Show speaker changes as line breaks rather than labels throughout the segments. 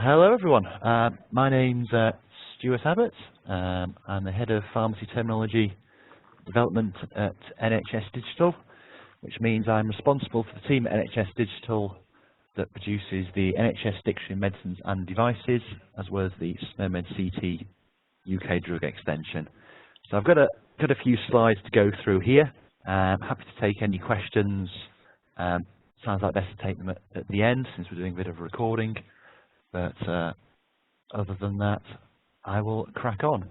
Hello everyone, my name's Stuart Abbott. I'm the Head of Pharmacy Terminology Development at NHS Digital, which means I'm responsible for the team at NHS Digital that produces the NHS Dictionary of Medicines and Devices, as well as the SNOMED CT UK Drug Extension. So I've got a few slides to go through here. Happy to take any questions. Sounds like best to take them at the end, since we're doing a bit of a recording. But other than that, I will crack on.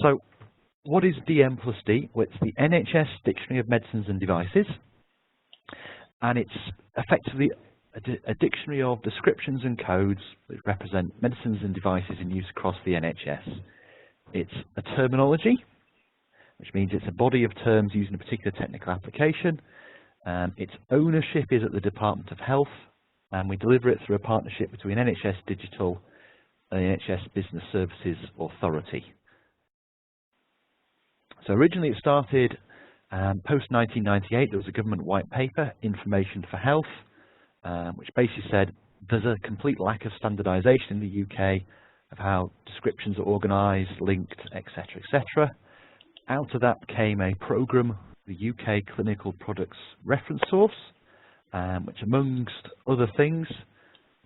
So, what is dm+d? Well, it's the NHS Dictionary of Medicines and Devices, and it's effectively a dictionary of descriptions and codes that represent medicines and devices in use across the NHS. It's a terminology, which means it's a body of terms using a particular technical application. Its ownership is at the Department of Health, and we deliver it through a partnership between NHS Digital and the NHS Business Services Authority. So originally it started post-1998. There was a government white paper, Information for Health, which basically said there's a complete lack of standardisation in the UK of how descriptions are organised, linked, etc., etc. Out of that came a programme, the UK Clinical Products Reference Source, which amongst other things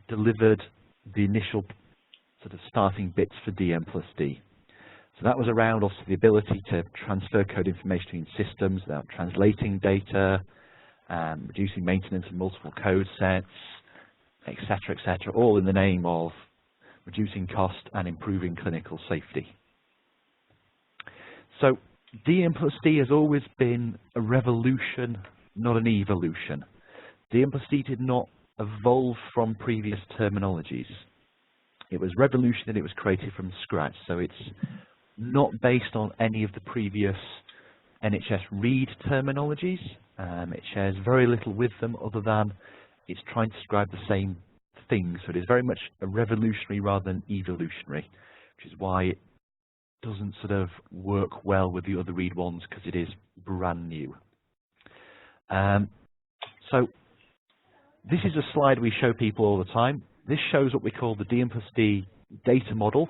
delivered the initial sort of starting bits for dm+d. So that was around also the ability to transfer code information between systems without translating data, reducing maintenance of multiple code sets, etc., etc., all in the name of reducing cost and improving clinical safety. So dm+d has always been a revolution, not an evolution. dm+d did not evolve from previous terminologies. It was revolutionary. It was created from scratch. So it's not based on any of the previous NHS read terminologies. It shares very little with them other than it's trying to describe the same thing. So it is very much a revolutionary rather than evolutionary, which is why it doesn't sort of work well with the other read ones, because it is brand new. So this is a slide we show people all the time. This shows what we call the dm+d data model,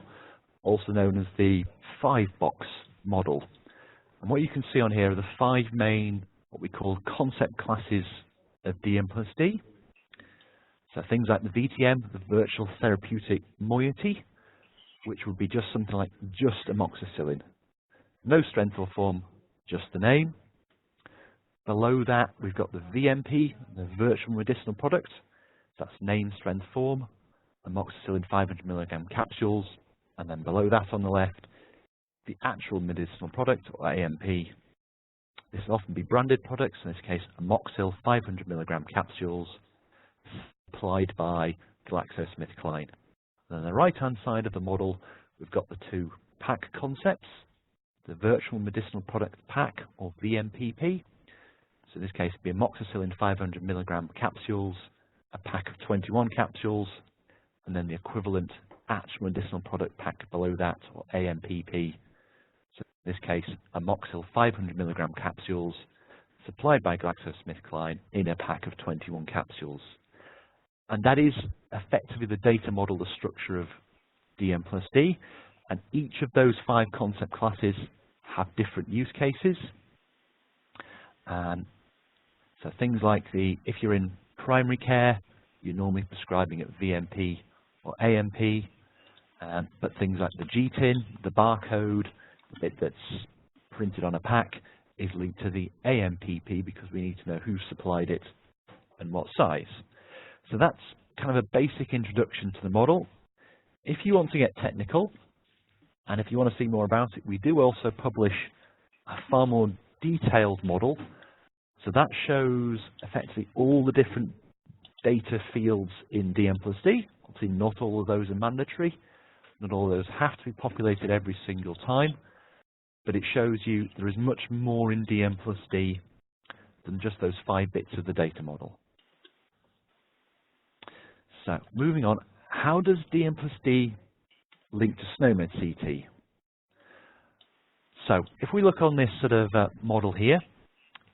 also known as the 5-box model. And what you can see on here are the 5 main, what we call concept classes of dm+d. So things like the VTM, the virtual therapeutic moiety, which would be just something like just amoxicillin. No strength or form, just the name. Below that, we've got the VMP, the virtual medicinal product. That's name, strength, form, amoxicillin 500 milligram capsules. And then below that on the left, the actual medicinal product, or AMP. This will often be branded products, in this case, amoxil 500 milligram capsules, supplied by GlaxoSmithKline. And on the right-hand side of the model, we've got the 2 pack concepts, the virtual medicinal product pack, or VMPP. So in this case, it'd be amoxicillin 500 milligram capsules, a pack of 21 capsules, and then the equivalent actual medicinal product pack below that, or AMPP. So in this case, amoxil 500 milligram capsules, supplied by GlaxoSmithKline in a pack of 21 capsules. And that is effectively the data model, the structure of dm+d. And each of those 5 concept classes have different use cases. So things like if you're in primary care, you're normally prescribing at VMP or AMP. But things like the GTIN, the barcode, the bit that's printed on a pack, is linked to the AMPP because we need to know who supplied it and what size. So that's kind of a basic introduction to the model. If you want to get technical, and if you want to see more about it, we do also publish a far more detailed model. So that shows effectively all the different data fields in dm+d. Obviously, not all of those are mandatory. Not all of those have to be populated every single time. But it shows you there is much more in dm+d than just those 5 bits of the data model. So, moving on, how does dm+d link to SNOMED CT? So, if we look on this sort of model here,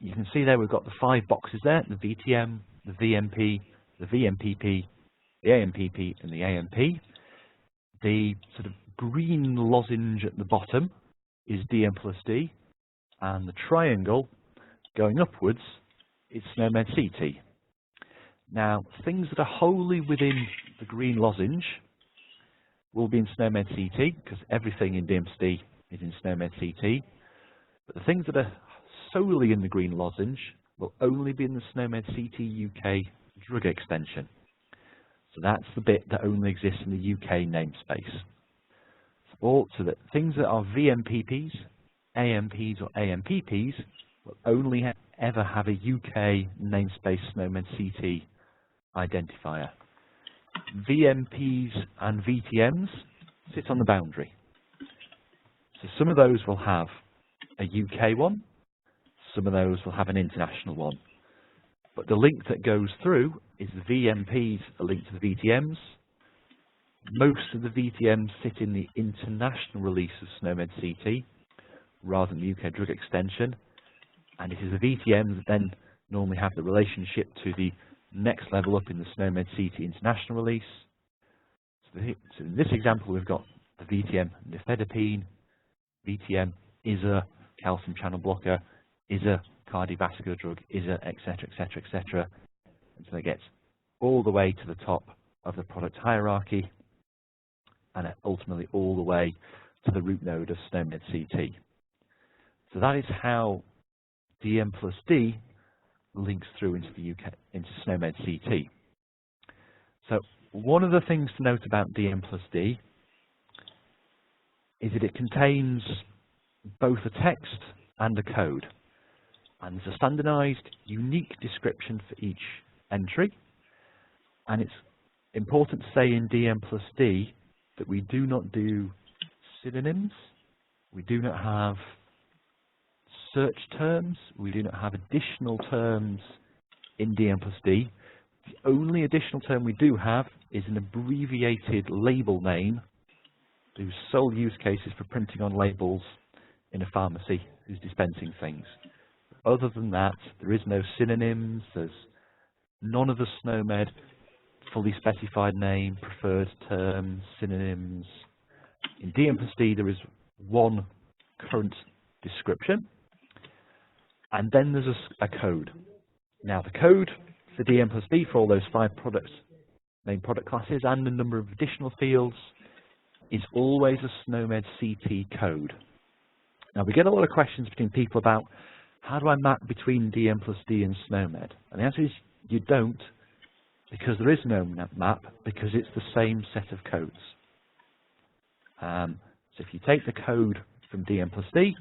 you can see there we've got the 5 boxes there, the VTM, the VMP, the VMPP, the AMPP, and the AMP. The sort of green lozenge at the bottom is dm+d, and the triangle going upwards is SNOMED CT. Now, things that are wholly within the green lozenge will be in SNOMED CT, because everything in dm+d is in SNOMED CT. But the things that are solely in the green lozenge will only be in the SNOMED CT UK drug extension. So that's the bit that only exists in the UK namespace. So that things that are VMPPs, AMPs or AMPPs will only ever have a UK namespace SNOMED CT identifier. VMPs and VTMs sit on the boundary. So some of those will have a UK one, some of those will have an international one. But the link that goes through is the VMPs are linked to the VTMs. Most of the VTMs sit in the international release of SNOMED CT rather than the UK drug extension. And it is the VTMs that then normally have the relationship to the next level up in the SNOMED CT international release. So in this example, we've got the VTM nifedipine, VTM is a calcium channel blocker, is a cardiovascular drug, is a etc, etc, etc, until it gets all the way to the top of the product hierarchy and ultimately all the way to the root node of SNOMED CT. So that is how dm+d links through into the UK, into SNOMED CT. So one of the things to note about dm+d is that it contains both a text and a code. And there's a standardized, unique description for each entry. And it's important to say in dm+d that we do not do synonyms, we do not have search terms, we do not have additional terms in dm+d. The only additional term we do have is an abbreviated label name whose sole use case is for printing on labels in a pharmacy who's dispensing things. Other than that, there is no synonyms, there's none of the SNOMED fully specified name, preferred terms, synonyms. In dm+d there is one current description, and then there's a code. Now the code for dm+d for all those 5 products, main product classes, and a number of additional fields is always a SNOMED CT code. Now we get a lot of questions between people about how do I map between dm+d and SNOMED? And the answer is you don't, because there is no map, because it's the same set of codes. So if you take the code from dm+d,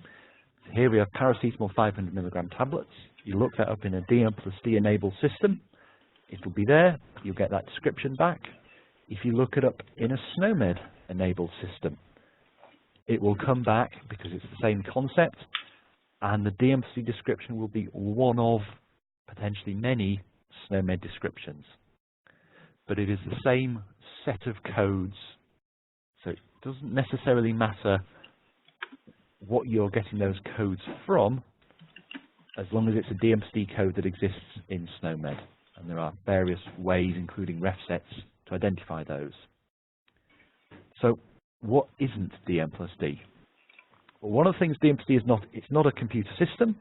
here we have paracetamol 500 milligram tablets. You look that up in a dm+d enabled system, it will be there, you'll get that description back. If you look it up in a SNOMED enabled system, it will come back because it's the same concept, and the dm+d description will be one of potentially many SNOMED descriptions. But it is the same set of codes, so it doesn't necessarily matter what you're getting those codes from, as long as it's a dm+d code that exists in SNOMED. And there are various ways, including ref sets, to identify those. So what isn't dm+d? Well, one of the things dm+d is not, it's not a computer system,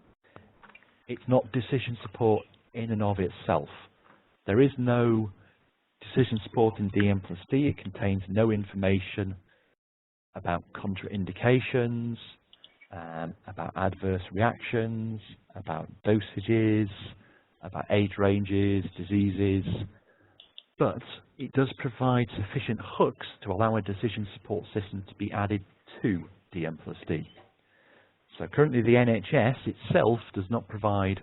it's not decision support in and of itself. There is no decision support in dm+d, it contains no information about contraindications, about adverse reactions, about dosages, about age ranges, diseases, but it does provide sufficient hooks to allow a decision support system to be added to dm+d. So currently the NHS itself does not provide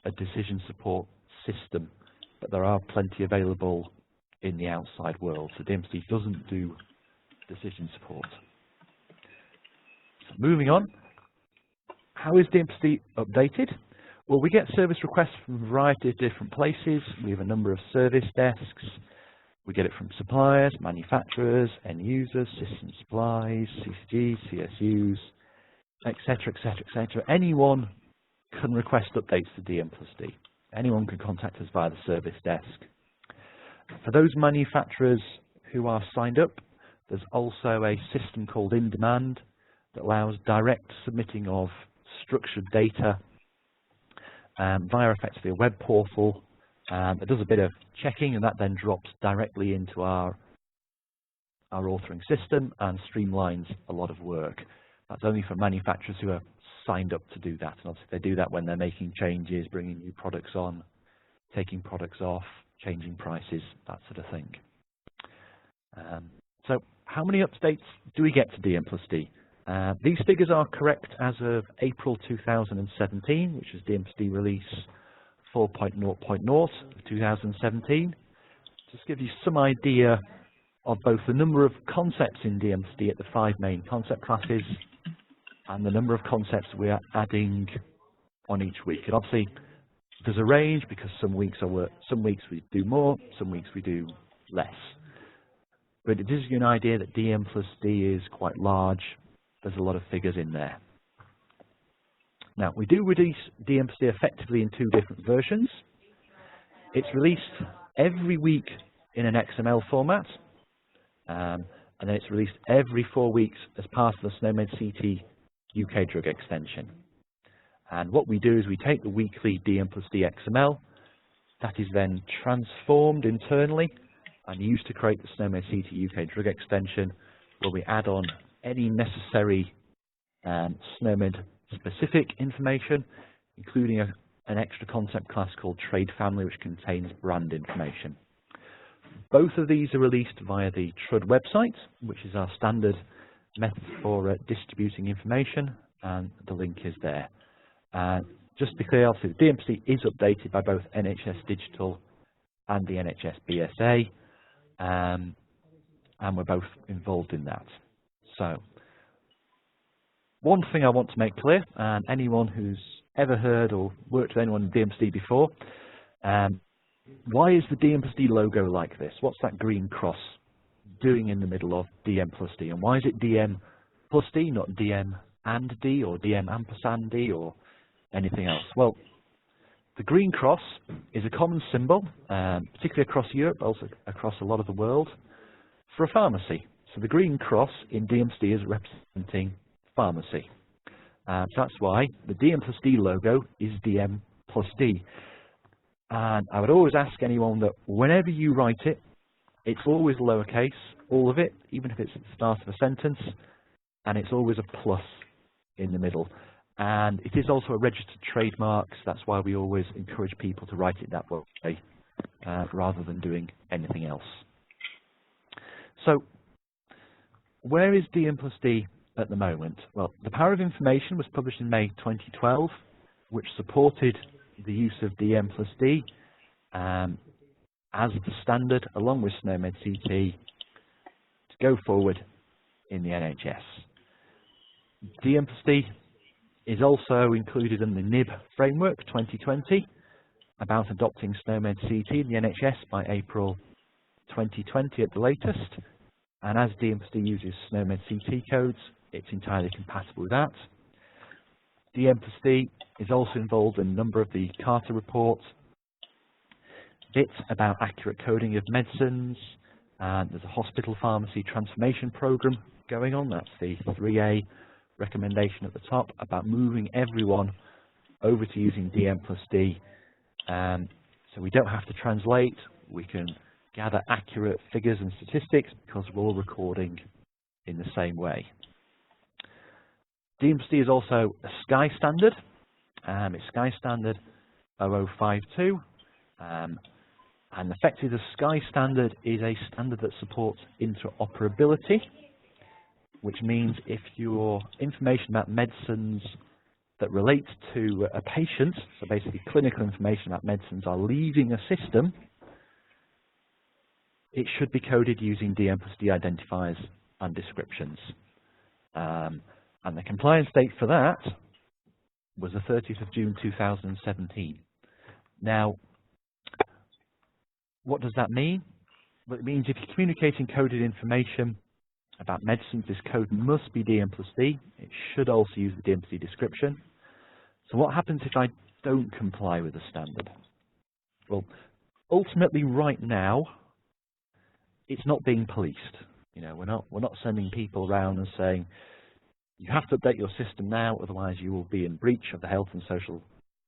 a decision support system, but there are plenty available in the outside world. So dm+d doesn't do decision support. So moving on, how is dm+d updated? Well, we get service requests from a variety of different places. We have a number of service desks. We get it from suppliers, manufacturers, end users, system supplies, CCGs, CSUs, etc, etc, etc. Anyone can request updates to dm+d. Anyone can contact us via the service desk. For those manufacturers who are signed up, There's also a system called in-demand that allows direct submitting of structured data via effectively a web portal. It does a bit of checking, and that then drops directly into our authoring system and streamlines a lot of work. That's only for manufacturers who are signed up to do that. And obviously they do that when they're making changes, bringing new products on, taking products off, changing prices, that sort of thing. So how many updates do we get to dm+d? These figures are correct as of April 2017, which is dm+d release 4.0.0 of 2017. Just give you some idea of both the number of concepts in dm+d at the 5 main concept classes and the number of concepts we are adding on each week. And obviously, there's a range because some weeks we do more, some weeks we do less. But it gives you an idea that dm+d is quite large. There's a lot of figures in there. Now, we do release dm+d effectively in 2 different versions. It's released every week in an XML format, and then it's released every 4 weeks as part of the SNOMED CT UK drug extension. And what we do is we take the weekly dm+d XML, that is then transformed internally and used to create the SNOMED CT UK drug extension, where we add on any necessary SNOMED specific information, including an extra concept class called Trade Family, which contains brand information. Both of these are released via the TRUD website, which is our standard method for distributing information, and the link is there. Just to be clear, obviously, the dm+d is updated by both NHS Digital and the NHS BSA, and we're both involved in that. So, one thing I want to make clear, and anyone who's ever heard or worked with anyone in dm+d before, why is the dm+d logo like this? What's that green cross doing in the middle of dm+d? And why is it dm+d, not dm and d, or dm ampersand d, or anything else? Well, the green cross is a common symbol, particularly across Europe, but also across a lot of the world, for a pharmacy. So the green cross in dm+d is representing pharmacy. So that's why the dm+d logo is dm+d. And I would always ask anyone that whenever you write it, it's always lowercase, all of it, even if it's at the start of a sentence, and it's always a plus in the middle. And it is also a registered trademark, so that's why we always encourage people to write it that way, rather than doing anything else. So, where is dm+d at the moment? Well, the Power of Information was published in May 2012, which supported the use of dm+d as the standard, along with SNOMED CT, to go forward in the NHS. dm+d is also included in the NIB framework 2020 about adopting SNOMED CT in the NHS by April 2020 at the latest. And as dm+d uses SNOMED CT codes, it's entirely compatible with that. dm+d is also involved in a number of the Carter reports, bits about accurate coding of medicines, and there's a hospital pharmacy transformation program going on. That's the 3A recommendation at the top about moving everyone over to using dm+d. So we don't have to translate, we can gather accurate figures and statistics because we're all recording in the same way. dm+d is also a Sky standard. It's Sky standard 0052. And effectively the Sky standard is a standard that supports interoperability, which means if your information about medicines that relate to a patient, so basically clinical information about medicines, are leaving a system, it should be coded using dm+d identifiers and descriptions. And the compliance date for that was the 30th of June 2017. Now, what does that mean? Well, it means if you're communicating coded information about medicines, this code must be dm+d. It should also use the dm+d description. So what happens if I don't comply with the standard? Well, ultimately right now, it's not being policed. You know, we're not sending people around and saying, you have to update your system now, otherwise you will be in breach of the Health and Social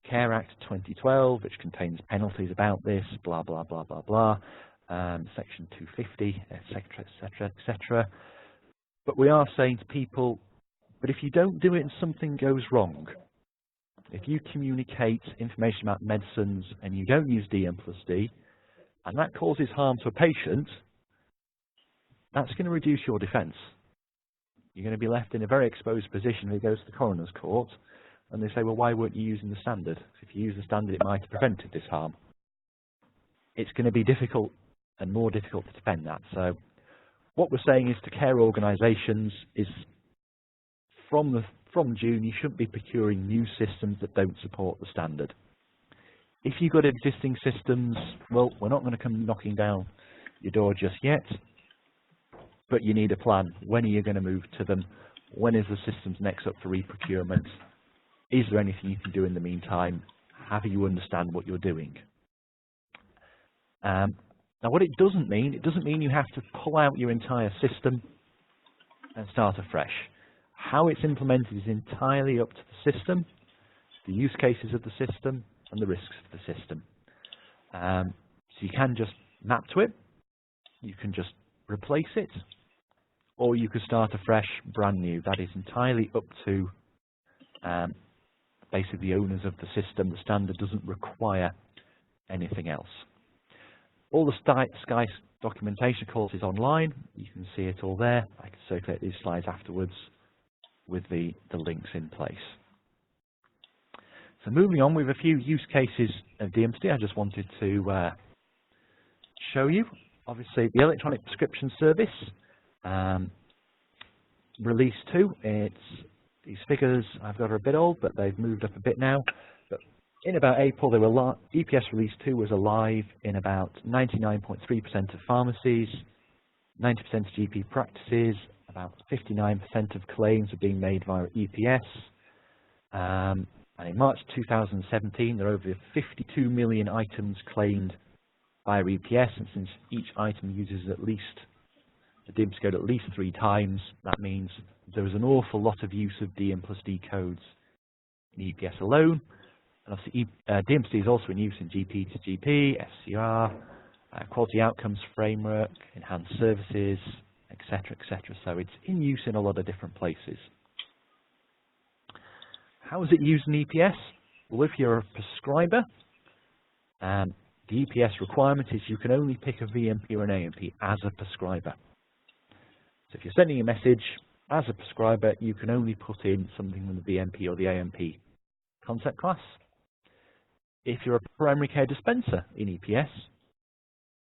Care Act 2012, which contains penalties about this, blah, blah, blah, blah, blah, Section 250, etc., etc., etc. But we are saying to people, but if you don't do it and something goes wrong, if you communicate information about medicines and you don't use dm+d, and that causes harm to a patient, that's going to reduce your defence. You're going to be left in a very exposed position if it goes to the coroner's court, and they say, well, why weren't you using the standard? If you use the standard, it might have prevented this harm. It's going to be difficult and more difficult to defend that. So what we're saying is to care organisations is from June, you shouldn't be procuring new systems that don't support the standard. If you've got existing systems, well, we're not going to come knocking down your door just yet, but you need a plan. When are you going to move to them? When is the systems next up for reprocurement? Is there anything you can do in the meantime? How do you understand what you're doing? Now, what it doesn't mean you have to pull out your entire system and start afresh. How it's implemented is entirely up to the system, the use cases of the system, and the risks of the system. So you can just map to it, you can just replace it, or you could start afresh, brand new. That is entirely up to basically the owners of the system. The standard doesn't require anything else. All the Sky documentation, of course, is online. You can see it all there. I can circulate these slides afterwards with the links in place. So moving on, we have a few use cases of dm+d I just wanted to show you. Obviously, the electronic prescription service, release 2, these figures I've got are a bit old, but they've moved up a bit now. But in about April, they were EPS release 2 was alive in about 99.3% of pharmacies, 90% of GP practices, about 59% of claims are being made via EPS. And in March 2017, there are over 52 million items claimed via EPS, and since each item uses at least the dm+ code at least 3 times, that means there is an awful lot of use of dm+d codes in EPS alone. And obviously, dm+d is also in use in GP to GP, SCR, quality outcomes framework, enhanced services, etc., etc. So it's in use in a lot of different places. How is it used in EPS? Well, if you're a prescriber, the EPS requirement is you can only pick a VMP or an AMP as a prescriber. So if you're sending a message as a prescriber, you can only put in something from the VMP or the AMP concept class. If you're a primary care dispenser in EPS,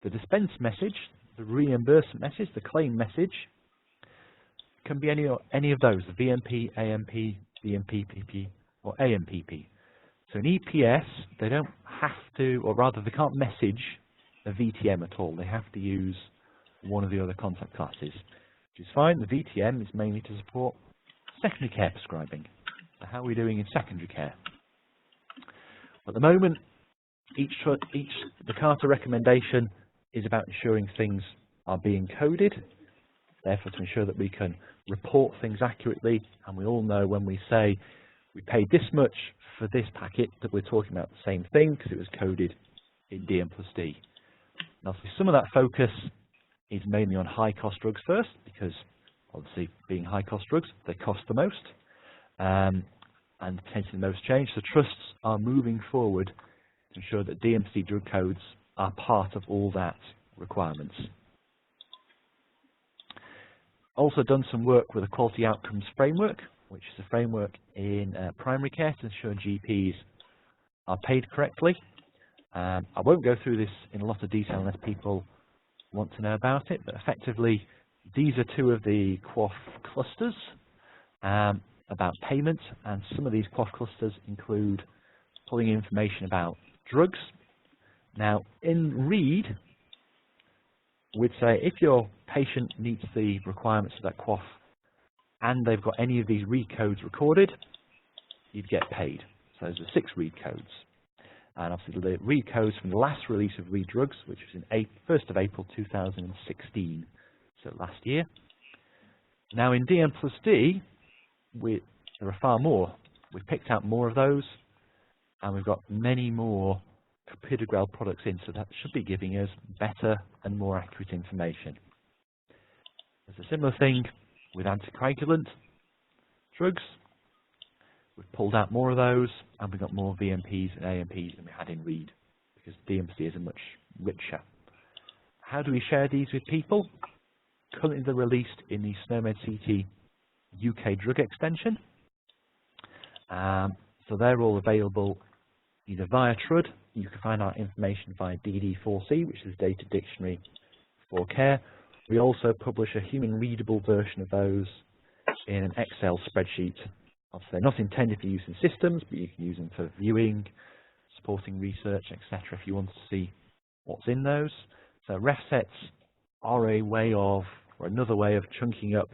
the dispense message, the reimbursement message, the claim message, can be any of those, the VMP, AMP, VMP, PP, or AMPP. So in EPS, they don't have to, or rather they can't message a VTM at all. They have to use one of the other concept classes, which is fine. The VTM is mainly to support secondary care prescribing. So how are we doing in secondary care? At the moment, the Carter recommendation is about ensuring things are being coded, therefore to ensure that we can report things accurately, and we all know when we say we paid this much for this packet that we're talking about the same thing because it was coded in dm+d. And obviously some of that focus is mainly on high cost drugs first, because obviously being high cost drugs, they cost the most and potentially the most change. So trusts are moving forward to ensure that dm+d drug codes are part of all that requirements. Also done some work with a quality outcomes framework, which is a framework in primary care to ensure GPs are paid correctly. I won't go through this in a lot of detail unless people want to know about it, but effectively these are 2 of the QoF clusters about payment, and some of these QoF clusters include pulling information about drugs. Now in READ, we'd say if your patient meets the requirements of that QoF and they've got any of these read codes recorded, you'd get paid. So there's the 6 read codes. And obviously the read codes from the last release of Read Drugs, which was in 1st of April 2016. so last year. Now in dm+d, there are far more. We've picked out more of those, and we've got many more clopidogrel products in, so that should be giving us better and more accurate information. There's a similar thing with anticoagulant drugs. We've pulled out more of those, and we've got more VMPs and AMPs than we had in READ, because dm+d is much richer. How do we share these with people? Currently they're released in the SNOMED CT UK drug extension. So they're all available either via TRUD. You can find out information via DD4C, which is Data Dictionary for Care. We also publish a human readable version of those in an Excel spreadsheet. Obviously, they're not intended for use in systems, but you can use them for viewing, supporting research, etc. if you want to see what's in those. So ref sets are a way of, or another way of chunking up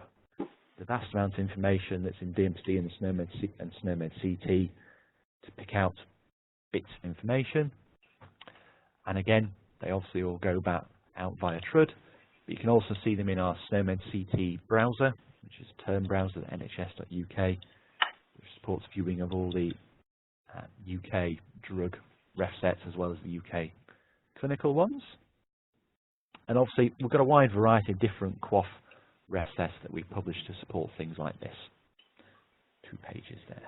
the vast amount of information that's in dm+d and SNOMED CT to pick out bits of information. And again, they obviously all go out via TRUD, but you can also see them in our SNOMED CT browser, which is termbrowser.nhs.uk, which supports viewing of all the UK drug ref sets as well as the UK clinical ones. And obviously, we've got a wide variety of different QOF ref sets that we've published to support things like this. 2 pages there.